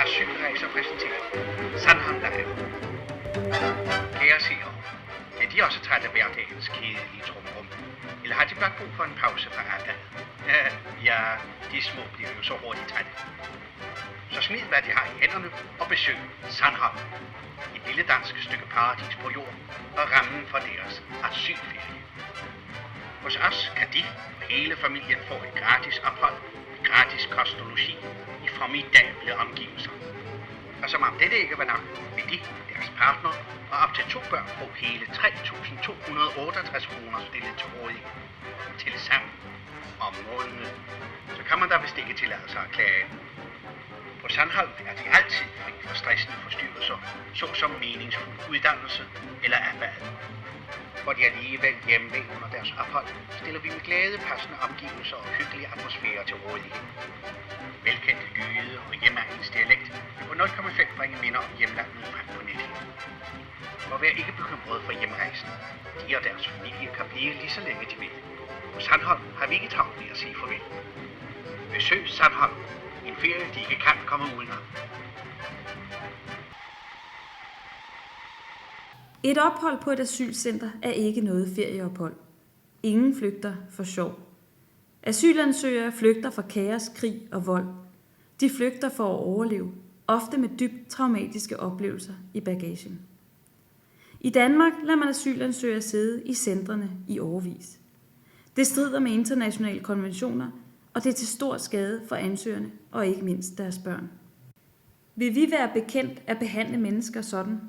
Asylrejser præsenteret. Sandholm Live. Kære seere, er de også trætte af hverdagens kedelige trumrum? Eller har de blot brug for en pause fra arbejdet? Ja, de små bliver jo så hurtigt trætte. Så smid hvad de har i hænderne og besøg Sandholm. Et lille dansk stykke paradis på jorden og rammen for deres asylferie. Hos os kan de og hele familien få et gratis ophold, gratis kost og logi i formidable omgivelser. Og som om dette ikke var nok, vil de, deres partner og op til 2 børn få hele 3.268 kroner stillet til rådighed. Til sammen om måneden. Så kan man da vist ikke tillade sig at klage. På Sandholm er de altid fri for stressende forstyrrelser, såsom meningsfuld uddannelse eller arbejde. Hvor de alligevel hjemme under deres ophold, stiller vi med glæde passende omgivelser og hyggelig atmosfære til rådighed. Velkendt lyde og hjemmeegnens dialekt vil på 0,5 bringe minder om hjemlandet frem på nettet. Og vær ikke bekymret for hjemrejsen. De og deres familie kan blive lige så længe de vil. På Sandholm har vi ikke travlt med at sige farvel. Besøg Sandholm. En ferie, de ikke kan komme udenom. Et ophold på et asylcenter er ikke noget ferieophold. Ingen flygter for sjov. Asylansøgere flygter fra kaos, krig og vold. De flygter for at overleve, ofte med dybt traumatiske oplevelser i bagagen. I Danmark lader man asylansøgere sidde i centrene i årevis. Det strider med internationale konventioner, og det er til stor skade for ansøgerne og ikke mindst deres børn. Vil vi være bekendt at behandle mennesker sådan,